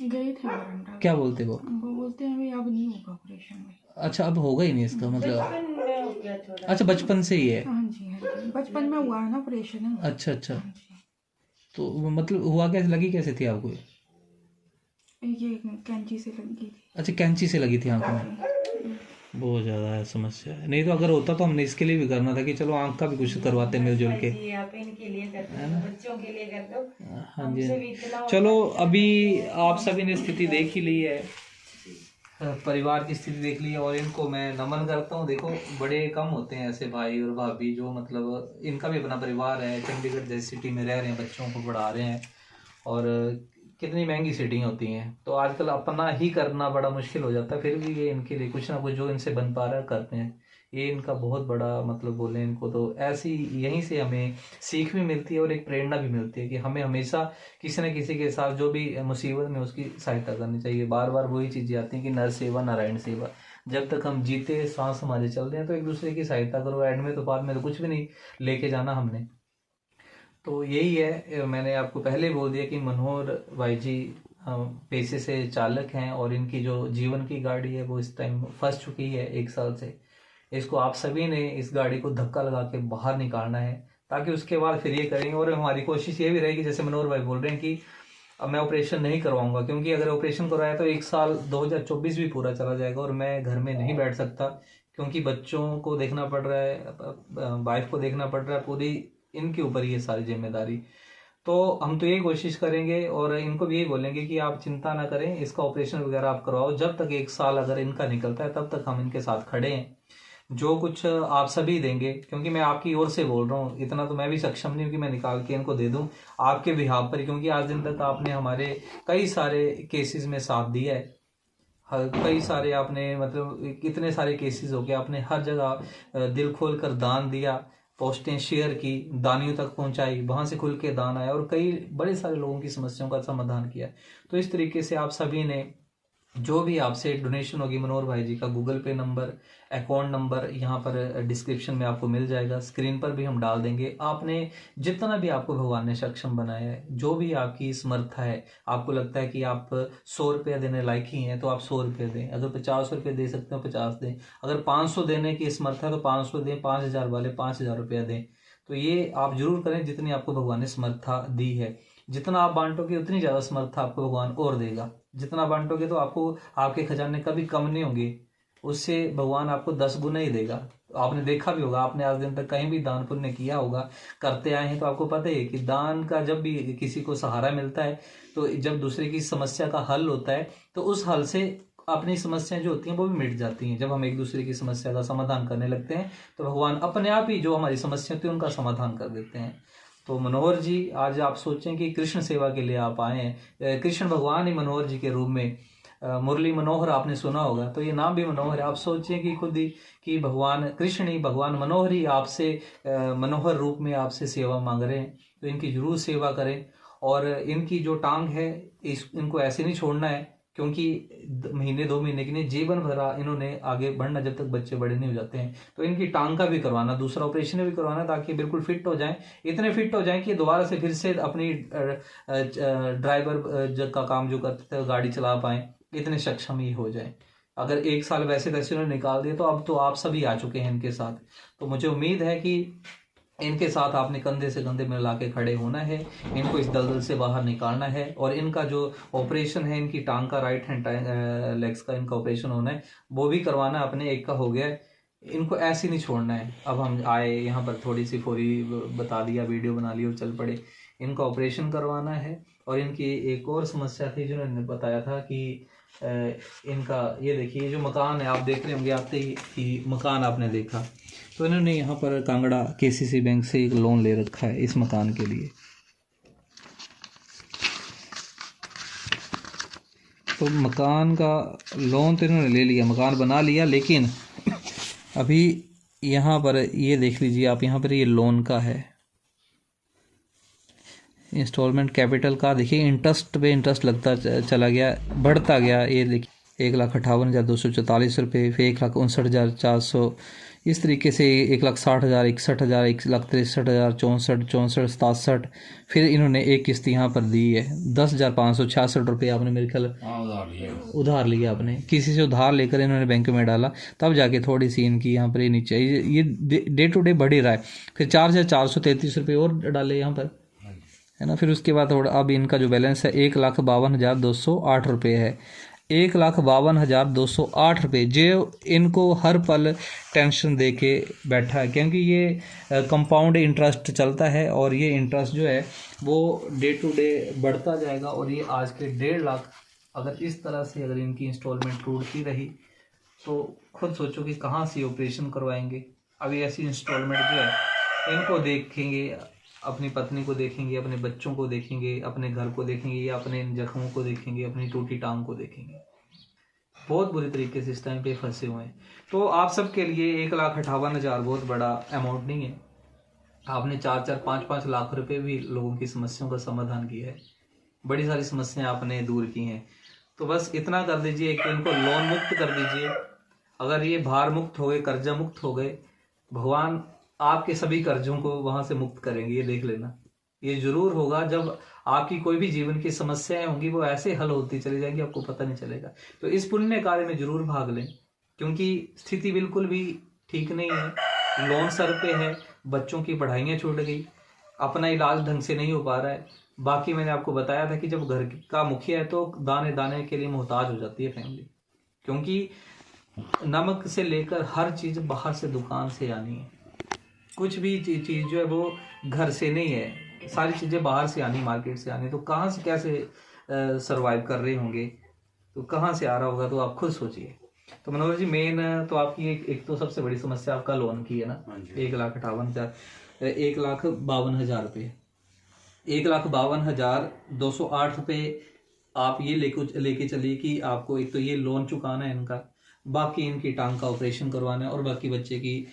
S6: गए थे मरंडा।
S1: क्या बोलते वो
S6: बोलते हैं अभी अब नहीं होगा ऑपरेशन में।
S1: अच्छा, अब होगा ही नहीं इसका मतलब? अच्छा, बचपन से ही है?
S6: हाँ जी, बचपन में हुआ है ना ऑपरेशन। अच्छा,
S1: तो मतलब हुआ कैसे, लगी कैसे थी आपको?
S6: ये कैंची से लगी थी।
S1: अच्छा, कैंची से लगी थी आंखों में? बहुत ज्यादा है समस्या है। नहीं तो अगर होता तो हमने इसके लिए भी करना था कि चलो आंख का भी कुछ करवाते मिलजुल के।
S2: आप इनके लिए करते हो, बच्चों के लिए कर दो।
S1: हाँ जी, चलो अभी आप सभी ने स्थिति देख ही ली है। परिवार की स्थिति देख ली और इनको मैं नमन करता हूँ। देखो बड़े कम होते हैं ऐसे भाई और भाभी जो मतलब इनका भी अपना परिवार है, चंडीगढ़ जैसी सिटी में रह रहे हैं, बच्चों को पढ़ा रहे हैं और कितनी महंगी सिटिंग होती हैं, तो आजकल अपना ही करना बड़ा मुश्किल हो जाता है। फिर भी ये इनके लिए कुछ ना कुछ जो इनसे बन पा रहा है करते हैं। ये इनका बहुत बड़ा मतलब बोले इनको तो ऐसी यहीं से हमें सीख भी मिलती है और एक प्रेरणा भी मिलती है कि हमें हमेशा किसी न किसी के साथ जो भी मुसीबत में उसकी सहायता करनी चाहिए। बार बार वही चीज़ें आती हैं कि नर सेवा नारायण सेवा। जब तक हम जीते सांस हमारे चल रहे हैं तो एक दूसरे की सहायता करो। एंड में तो बाद में तो कुछ भी नहीं लेके जाना हमने। तो यही है, मैंने आपको पहले बोल दिया कि मनोहर भाई जी पेशे से चालक हैं और इनकी जो जीवन की गाड़ी है वो इस टाइम फंस चुकी है 1 साल से। इसको आप सभी ने इस गाड़ी को धक्का लगा के बाहर निकालना है ताकि उसके बाद फिर ये करेंगे। और हमारी कोशिश ये भी रहेगी, जैसे मनोहर भाई बोल रहे हैं कि अब मैं ऑपरेशन नहीं करवाऊंगा, क्योंकि अगर ऑपरेशन करवाया तो 1 साल 2024 भी पूरा चला जाएगा और मैं घर में नहीं बैठ सकता, क्योंकि बच्चों को देखना पड़ रहा है, वाइफ को देखना पड़ रहा है, पूरी इनके ऊपर ये सारी जिम्मेदारी। तो हम तो यही कोशिश करेंगे और इनको भी यही बोलेंगे कि आप चिंता ना करें, इसका ऑपरेशन वगैरह आप करवाओ। जब तक 1 साल अगर इनका निकलता है तब तक हम इनके साथ खड़े हैं। जो कुछ आप सभी देंगे, क्योंकि मैं आपकी ओर से बोल रहा हूँ, इतना तो मैं भी सक्षम नहीं हूँ कि मैं निकाल के इनको दे दूँ आपके बिहाफ पर, क्योंकि आज दिन तक आपने हमारे कई सारे केसेस में साथ दिया है। कई सारे आपने मतलब कितने सारे केसेस हो गए, आपने हर जगह दिल खोल कर दान दिया, पोस्टें शेयर की, दानियों तक पहुंचाई, वहां से खुल के दान आया और कई बड़े सारे लोगों की समस्याओं का समाधान किया। तो इस तरीके से आप सभी ने जो भी आपसे डोनेशन होगी, मनोहर भाई जी का गूगल पे नंबर, अकाउंट नंबर यहाँ पर डिस्क्रिप्शन में आपको मिल जाएगा, स्क्रीन पर भी हम डाल देंगे। आपने जितना भी आपको भगवान ने सक्षम बनाया है, जो भी आपकी समर्था है, आपको लगता है कि आप 100 रुपया देने लायक ही हैं तो आप 100 रुपये दें। अगर 50 रुपये दे सकते हो 50 दें। अगर 500 देने की समर्था है तो 500 दें। 5000 वाले 5000 रुपया दें। तो ये आप जरूर करें जितनी आपको भगवान ने समर्था दी है। जितना आप बांटोगे उतनी ज़्यादा समर्था आपको भगवान और देगा। जितना बांटोगे तो आपको आपके खजाने कभी कम नहीं होंगे, उससे भगवान आपको 10 गुना ही देगा। आपने देखा भी होगा, आपने आज दिन तक कहीं भी दान पुण्य किया होगा, करते आए हैं, तो आपको पता है कि दान का जब भी किसी को सहारा मिलता है, तो जब दूसरे की समस्या का हल होता है तो उस हल से अपनी समस्याएं जो होती हैं वो भी मिट जाती हैं। जब हम एक दूसरे की समस्या का समाधान करने लगते हैं तो भगवान अपने आप ही जो हमारी समस्या होती है उनका समाधान कर देते हैं। तो मनोहर जी, आज आप सोचें कि कृष्ण सेवा के लिए आप आए हैं। कृष्ण भगवान ही मनोहर जी के रूप में, मुरली मनोहर आपने सुना होगा, तो ये नाम भी मनोहर है। आप सोचें कि खुद ही कि भगवान कृष्ण ही, भगवान मनोहर ही आपसे मनोहर रूप में आपसे सेवा मांग रहे हैं। तो इनकी जरूर सेवा करें और इनकी जो टांग है इनको ऐसे नहीं छोड़ना है, क्योंकि महीने 2 महीने के लिए जीवन भरा इन्होंने आगे बढ़ना जब तक बच्चे बड़े नहीं हो जाते हैं। तो इनकी टांग का भी करवाना, दूसरा ऑपरेशन भी करवाना, ताकि बिल्कुल फिट हो जाएं, इतने फिट हो जाएं कि दोबारा से फिर से अपनी ड्राइवर का काम जो करते थे गाड़ी चला पाएं, इतने सक्षम ही हो जाएं। अगर 1 साल वैसे तैसे उन्होंने निकाल दिए तो अब तो आप सभी आ चुके हैं इनके साथ। तो मुझे उम्मीद है कि इनके साथ आपने कंधे से कंधे मिला के खड़े होना है, इनको इस दलदल से बाहर निकालना है। और इनका जो ऑपरेशन है, इनकी टांग का, राइट हैंड लेग्स का इनका ऑपरेशन होना है, वो भी करवाना है। अपने एक का हो गया है, इनको ऐसे नहीं छोड़ना है। अब हम आए यहाँ पर थोड़ी सी फोरी बता दिया, वीडियो बना ली और चल पड़े। इनका ऑपरेशन करवाना है। और इनकी एक और समस्या थी जिन्होंने बताया था कि इनका ये देखिए जो मकान है, आप देख रहे होंगे आते ही मकान आपने देखा, तो इन्होंने यहाँ पर कांगड़ा केसीसी बैंक से एक लोन ले रखा है इस मकान के लिए। तो मकान का लोन तो इन्होंने ले लिया, मकान बना लिया, लेकिन अभी यहाँ पर ये देख लीजिए आप, यहाँ पर ये लोन का है, इंस्टॉलमेंट कैपिटल का देखिए, इंटरेस्ट पे इंटरेस्ट लगता चला गया, बढ़ता गया। ये देखिए 1,58,244 रुपये, फिर 1,59,400, इस तरीके से 1,60,000, 61,000, 1,63,000, 64,000, 67, फिर इन्होंने एक किस्त यहाँ पर दी है 10,566 रुपये। आपने मेरे ख्याल उधार लिया, आपने किसी से उधार लेकर इन्होंने बैंक में डाला, तब जाके थोड़ी सी इनकी यहाँ पर ये नीचे ये डे टू डे बढ़ ही रहा है। फिर 4,433 रुपये और डाले यहाँ पर, है ना। फिर उसके बाद थोड़ा अब इनका जो बैलेंस है 1,52,208 रुपये है। 1,52,208 रुपये जो इनको हर पल टेंशन दे के बैठा है, क्योंकि ये कंपाउंड इंटरेस्ट चलता है और ये इंटरेस्ट जो है वो डे टू डे बढ़ता जाएगा। और ये आज के 1.5 लाख अगर इस तरह से अगर इनकी इंस्टॉलमेंट टूटती रही तो खुद सोचो कि कहाँ से ऑपरेशन करवाएंगे। अभी ऐसी इंस्टॉलमेंट जो है इनको देखेंगे, अपनी पत्नी को देखेंगे, अपने बच्चों को देखेंगे, अपने घर को देखेंगे, या अपने इन जख्मों को देखेंगे, अपनी टूटी टांग को देखेंगे। बहुत बुरी तरीके से इस टाइम पे फंसे हुए हैं। तो आप सब के लिए 1,58,000 बहुत बड़ा अमाउंट नहीं है। आपने 4-4, 5-5 लाख रुपए भी लोगों की समस्याओं का समाधान किया है, बड़ी सारी समस्याएं आपने दूर की हैं। तो बस इतना कर दीजिए कि इनको लोन मुक्त कर दीजिए। अगर ये भार मुक्त हो गए, कर्जा मुक्त हो गए, भगवान आपके सभी कर्जों को वहां से मुक्त करेंगे। ये देख लेना, ये जरूर होगा। जब आपकी कोई भी जीवन की समस्याएं होंगी वो ऐसे हल होती चली जाएंगी, आपको पता नहीं चलेगा। तो इस पुण्य कार्य में जरूर भाग लें, क्योंकि स्थिति बिल्कुल भी ठीक नहीं है। लोन सर पे है, बच्चों की पढ़ाइयाँ छूट गई, अपना इलाज ढंग से नहीं हो पा रहा है। बाकी मैंने आपको बताया था कि जब घर का मुखिया है तो दाने दाने के लिए मोहताज हो जाती है फैमिली, क्योंकि नमक से लेकर हर चीज बाहर से दुकान से आनी है। कुछ भी चीज जो है वो घर से नहीं है, सारी चीजें बाहर से आनी, मार्केट से आनी। तो कहाँ से कैसे सरवाइव कर रहे होंगे, तो कहाँ से आ रहा होगा, तो आप खुद सोचिए। तो मनोहर जी, मेन तो आपकी एक तो सबसे बड़ी समस्या आपका लोन की है ना, 1,58,000, 1,52,000 रुपये, 1,52,208 रुपये आप ये लेके चलिए कि आपको एक तो ये लोन चुकाना है इनका, बाकी इनकी टांग का ऑपरेशन करवाना है, और बाकी बच्चे की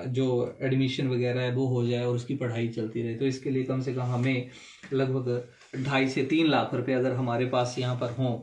S1: जो एडमिशन वगैरह है वो हो जाए और उसकी पढ़ाई चलती रहे। तो इसके लिए कम से कम हमें लगभग 2.5 से 3 लाख रुपए अगर हमारे पास यहाँ पर हों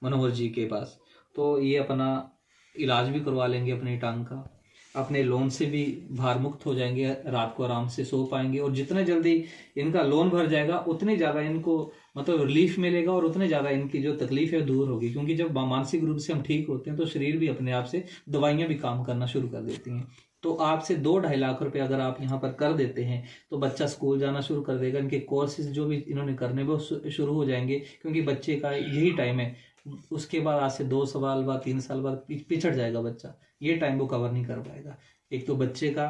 S1: मनोहर जी के पास, तो ये अपना इलाज भी करवा लेंगे अपनी टांग का, अपने लोन से भी भार मुक्त हो जाएंगे, रात को आराम से सो पाएंगे, और जितने जल्दी इनका लोन भर जाएगा उतने ज़्यादा इनको मतलब रिलीफ मिलेगा, और उतने ज़्यादा इनकी जो तकलीफ है दूर होगी। क्योंकि जब मानसिक रूप से हम ठीक होते हैं तो शरीर भी अपने आप से, दवाइयाँ भी काम करना शुरू कर देती हैं। तो आपसे 2-2.5 लाख रुपए अगर आप यहाँ पर कर देते हैं तो बच्चा स्कूल जाना शुरू कर देगा, इनके कोर्सेज जो भी इन्होंने करने वो शुरू हो जाएंगे, क्योंकि बच्चे का यही टाइम है। उसके बाद आज से 2 साल बाद, 3 साल बाद पिछड़ जाएगा बच्चा, ये टाइम वो कवर नहीं कर पाएगा। एक तो बच्चे का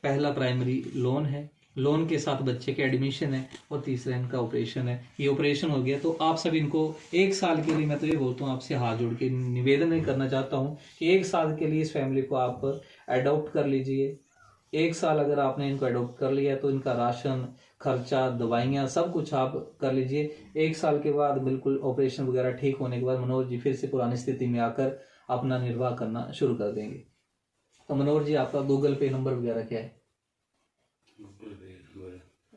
S1: पहला प्राइमरी लोन है, लोन के साथ बच्चे के एडमिशन है, और तीसरा इनका ऑपरेशन है। ये ऑपरेशन हो गया तो आप सब इनको 1 साल के लिए, मैं तो ये बोलता हूँ आपसे हाथ जोड़ के निवेदन करना चाहता हूँ कि 1 साल के लिए इस फैमिली को आप अडॉप्ट कर लीजिए। 1 साल अगर आपने इनको अडॉप्ट कर लिया तो इनका राशन, खर्चा, दवाइयाँ सब कुछ आप कर लीजिए। 1 साल के बाद बिल्कुल ऑपरेशन वगैरह ठीक होने के बाद मनोहर जी फिर से पुरानी स्थिति में आकर अपना निर्वाह करना शुरू कर देंगे। तो मनोहर जी, आपका गूगल पे नंबर वगैरह क्या है?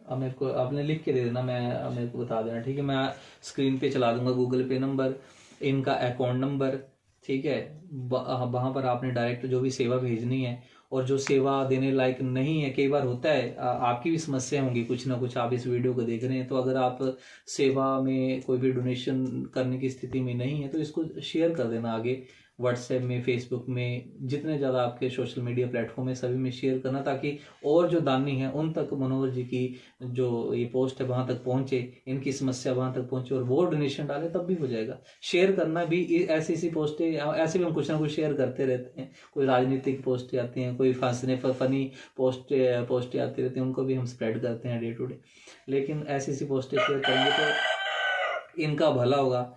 S1: अब मेरे को आपने लिख के दे देना, मैं मेरे को बता देना, ठीक है? मैं स्क्रीन पे चला दूंगा गूगल पे नंबर, इनका अकाउंट नंबर, ठीक है? वहाँ पर आपने डायरेक्ट जो भी सेवा भेजनी है, और जो सेवा देने लायक नहीं है, कई बार होता है आपकी भी समस्या होंगी कुछ ना कुछ, आप इस वीडियो को देख रहे हैं, तो अगर आप सेवा में कोई भी डोनेशन करने की स्थिति में नहीं है तो इसको शेयर कर देना आगे, व्हाट्सएप में, फेसबुक में, जितने ज़्यादा आपके सोशल मीडिया प्लेटफॉर्म है सभी में शेयर करना, ताकि और जो दानी हैं उन तक मनोहर जी की जो ये पोस्ट है वहाँ तक पहुँचे, इनकी समस्या वहाँ तक पहुँचे, और वो डोनेशन डाले तब भी हो जाएगा। शेयर करना भी, ऐसी पोस्टें ऐसे भी हम कुछ ना कुछ शेयर करते रहते हैं, कोई राजनीतिक पोस्टें आती हैं, कोई फनी पोस्टें आती रहती हैं, उनको भी हम स्प्रेड करते हैं डे टू डे। लेकिन ऐसी पोस्टें शेयर करेंगे तो इनका भला होगा,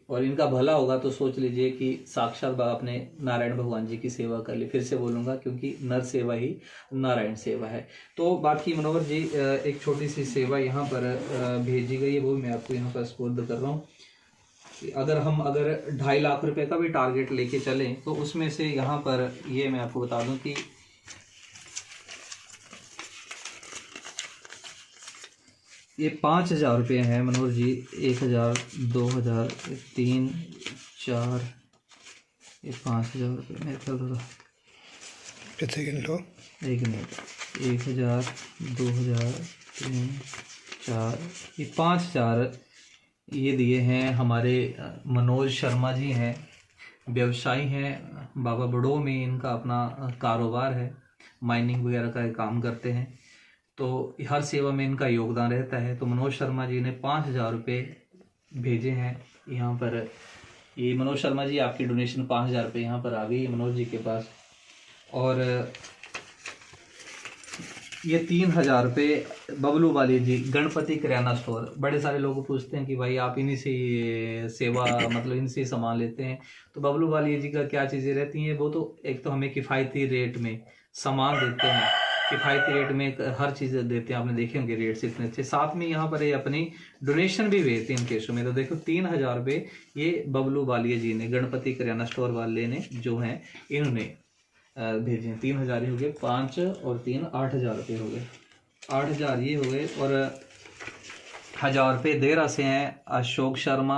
S1: और इनका भला होगा तो सोच लीजिए कि साक्षात अपने नारायण भगवान जी की सेवा कर ली। फिर से बोलूँगा, क्योंकि नर सेवा ही नारायण सेवा है। तो बाकी मनोहर जी, एक छोटी सी सेवा यहाँ पर भेजी गई है, वो मैं आपको यहाँ पर स्पुर्द कर रहा हूँ। अगर 2.5 लाख रुपए का भी टारगेट लेके चलें तो उसमें से यहाँ पर ये मैं आपको बता दूँ कि ये 5,000 रुपये हैं मनोहर जी। 1,000, 2,000, 3, 4, ये 5,000 रुपये मेरे ख्याल होगा। एक मिनट, 1,000, 2,000, 3, 4, ये 5,000 ये दिए हैं हमारे मनोज शर्मा जी हैं, व्यवसायी हैं, बाबा बड़ो में इनका अपना कारोबार है, माइनिंग वगैरह का काम करते हैं, तो हर सेवा में इनका योगदान रहता है। तो मनोज शर्मा जी ने 5,000 रुपये भेजे हैं यहाँ पर। ये मनोज शर्मा जी, आपकी डोनेशन 5,000 रुपये यहाँ पर आ गई है मनोज जी के पास। और ये 3000 रुपये बबलू वाली जी गणपति किराना स्टोर। बड़े सारे लोग पूछते हैं कि भाई आप इन्हीं से सेवा मतलब इनसे सामान लेते हैं, तो बबलू वाली जी का क्या चीज़ें रहती हैं, वो तो एक तो हमें किफ़ायती रेट में सामान देते हैं, किफ़ायती रेट में हर चीज़ देते हैं। आपने देखे होंगे रेट्स इतने अच्छे। साथ में यहाँ पर ये अपनी डोनेशन भी भेजते हैं इन केसों में। तो देखो 3000 रुपये ये बबलू वालिया जी ने, गणपति किराना स्टोर वाले ने जो हैं इन्होंने भेजे। 3000 ही हो गए, 5 और 3 8000 रुपये हो गए, 8000 ये हो गए। और 1000 रुपये देरा से हैं अशोक शर्मा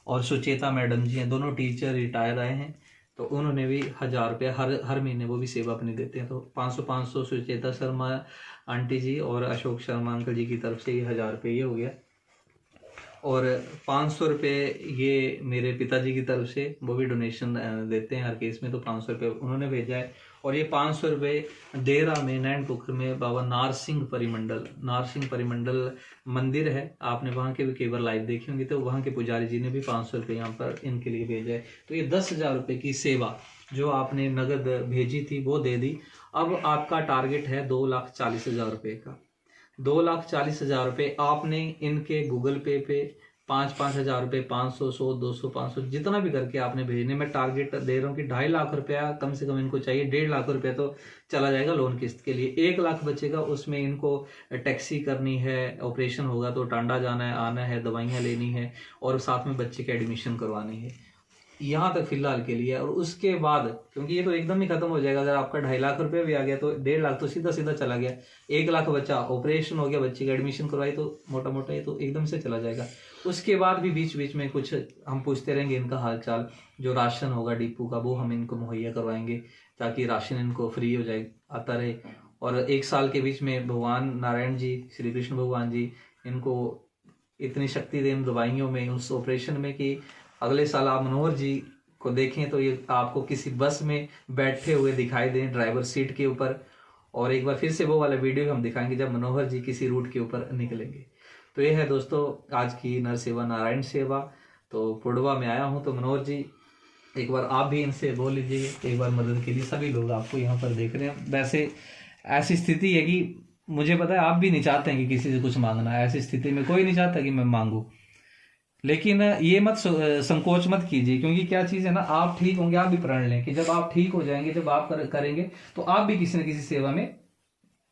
S1: और सुचेता मैडम जी हैं, दोनों टीचर रिटायर आए हैं, तो उन्होंने भी 1000 रुपये हर महीने वो भी सेवा अपनी देते हैं। तो 500 सुचेता शर्मा आंटी जी और अशोक शर्मा अंकल जी की तरफ से ये 1000 रुपये ये हो गया। और 500 रुपये ये मेरे पिताजी की तरफ से वो भी डोनेशन देते हैं हर केस में, तो 500 रुपये उन्होंने भेजा है। और ये 500 रुपये देरा में नैनपुखर में बाबा नारसिंह परिमंडल मंदिर है, आपने वहाँ के भी केवल लाइव देखे होंगे, तो वहाँ के पुजारी जी ने भी 500 रुपये यहाँ पर इनके लिए भेजा है। तो ये 10,000 रुपये की सेवा जो आपने नगद भेजी थी वो दे दी। अब आपका टारगेट है 2,40,000 रुपये का। 2,40,000 रुपये आपने इनके गूगल पे 5-5 हज़ार रुपये, 500, 100, 200, 500 जितना भी करके आपने भेजने। मैं टारगेट दे रहा हूँ कि 2.5 लाख रुपया कम से कम इनको चाहिए। 1.5 लाख रुपया तो चला जाएगा लोन किस्त के लिए, 1 लाख बचेगा। उसमें इनको टैक्सी करनी है, ऑपरेशन होगा तो टांडा जाना है, आना है, दवाइयाँ लेनी है और साथ में बच्चे की एडमिशन करवानी है। यहाँ तक फिलहाल के लिए। और उसके बाद क्योंकि ये तो एकदम ही खत्म हो जाएगा, अगर आपका 2.5 लाख रुपये भी आ गया तो 1.5 लाख तो सीधा चला गया। 1 लाख बचा, ऑपरेशन हो गया, बच्चे की एडमिशन करवाई, तो मोटा मोटा ये तो एकदम से चला जाएगा। उसके बाद भी बीच बीच में कुछ हम पूछते रहेंगे इनका हालचाल। जो राशन होगा डिपू का वो हम इनको मुहैया करवाएंगे ताकि राशन इनको फ्री हो जाए, आता रहे। और 1 साल के बीच में भगवान नारायण जी, श्री कृष्ण भगवान जी इनको इतनी शक्ति दें दवाइयों में, उस ऑपरेशन में कि अगले साल आप मनोहर जी को देखें तो ये आपको किसी बस में बैठे हुए दिखाई दें, ड्राइवर सीट के ऊपर। और एक बार फिर से वो वाला वीडियो हम दिखाएंगे जब मनोहर जी किसी रूट के ऊपर निकलेंगे। तो ये है दोस्तों आज की नर सेवा नारायण सेवा। तो पुडवा में आया हूँ, तो मनोहर जी एक बार आप भी इनसे बोल लीजिए एक बार मदद के लिए। सभी लोग आपको यहाँ पर देख रहे हैं। वैसे ऐसी स्थिति है कि मुझे पता है आप भी नहीं चाहते हैं कि किसी से कुछ मांगना है। ऐसी स्थिति में कोई नहीं चाहता कि मैं मांगूं, लेकिन ये मत संकोच मत कीजिए, क्योंकि क्या चीज़ है ना, आप ठीक होंगे, आप भी प्रण लें कि जब आप ठीक हो जाएंगे, जब आप करेंगे तो आप भी किसी न किसी सेवा में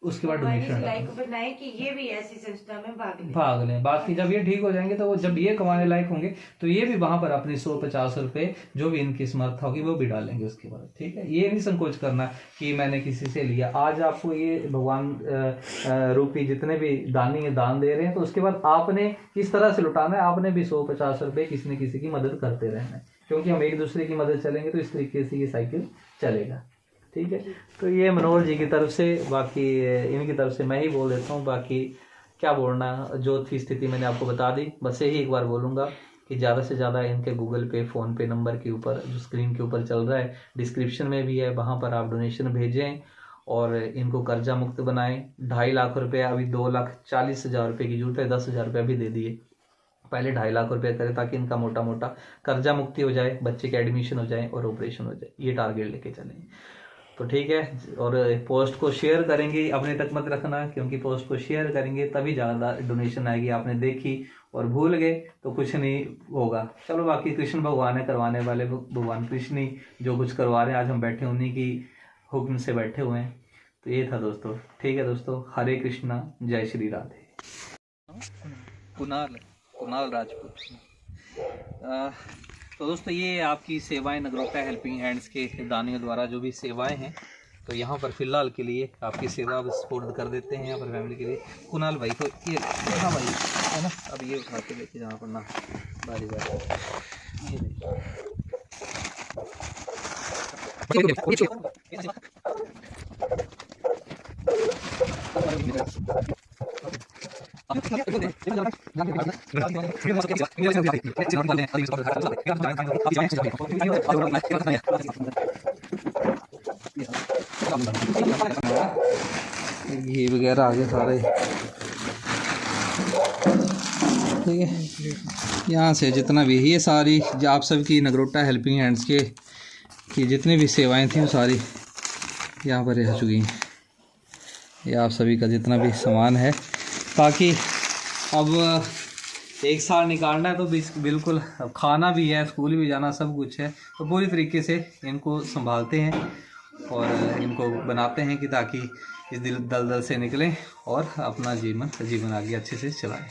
S1: उसके बाद डोनेशन
S2: लाइक बनाए कि ये भी ऐसी संस्था में
S1: भाग लें। बाकी जब ये ठीक हो जाएंगे तो वो जब ये कमाने लायक होंगे तो ये भी वहां पर अपने 150 रुपये जो भी इनकी समर्थ होगी वो भी डालेंगे उसके बाद। ठीक है, ये नहीं संकोच करना कि मैंने किसी से लिया। आज आपको ये भगवान रूपी जितने भी दानी है दान दे रहे हैं, तो उसके बाद आपने किस तरह से लुटाना है, आपने भी 150 रुपये किसी न किसी की मदद करते रहना है, क्योंकि हम एक दूसरे की मदद चलेंगे तो इस तरीके से ये साइकिल चलेगा। ठीक है, तो ये मनोहर जी की तरफ से, बाकी इनकी तरफ से मैं ही बोल देता हूँ। बाकी क्या बोलना, जोत की स्थिति मैंने आपको बता दी। बस यही एक बार बोलूँगा कि ज़्यादा से ज़्यादा इनके गूगल पे, फ़ोन पे नंबर के ऊपर जो स्क्रीन के ऊपर चल रहा है, डिस्क्रिप्शन में भी है, वहाँ पर आप डोनेशन भेजें और इनको कर्जा मुक्त बनाएं। 2.5 लाख रुपये, अभी 2,40,000 रुपये की जरूरत है, 10,000 रुपये अभी दे दिए। पहले 2.5 लाख रुपये करें ताकि इनका मोटा मोटा कर्जा मुक्ति हो जाए, बच्चे के एडमिशन हो जाए और ऑपरेशन हो जाए। ये टारगेट लेके चलें तो ठीक है। और पोस्ट को शेयर करेंगे, अपने तक मत रखना, क्योंकि पोस्ट को शेयर करेंगे तभी ज़्यादा डोनेशन आएगी। आपने देखी और भूल गए तो कुछ नहीं होगा। चलो, बाकी कृष्ण भगवान है करवाने वाले, भगवान कृष्ण ही जो कुछ करवा रहे हैं। आज हम बैठे उन्हीं की हुक्म से बैठे हुए हैं। तो ये था दोस्तों। ठीक है दोस्तों, हरे कृष्णा, जय श्री राधे। कुणाल राजपूत। तो दोस्तों ये आपकी सेवाएं नगरोटा हेल्पिंग हैंड्स के दानियों द्वारा जो भी सेवाएं हैं, तो यहाँ पर फिलहाल के लिए आपकी सेवा सपोर्ट कर देते हैं यहाँ पर फैमिली के लिए। कुणाल भाई, तो ये हाँ भाई है ना, अब ये उठा के लेके जाना पड़ना बारी ये वगैरह आगे सारे। ठीक है, यहाँ से जितना भी ये सारी आप सबकी नगरोटा हेल्पिंग हैंड्स के की जितनी भी सेवाएं थी वो सारी यहाँ पर रह चुकी हैं। ये आप सभी का जितना भी सामान है, ताकि अब 1 साल निकालना है तो बिल्कुल, अब खाना भी है, स्कूल भी जाना, सब कुछ है, तो पूरी तरीके से इनको संभालते हैं और इनको बनाते हैं कि ताकि इस दलदल से निकलें और अपना जीवन आगे अच्छे से चलाएं।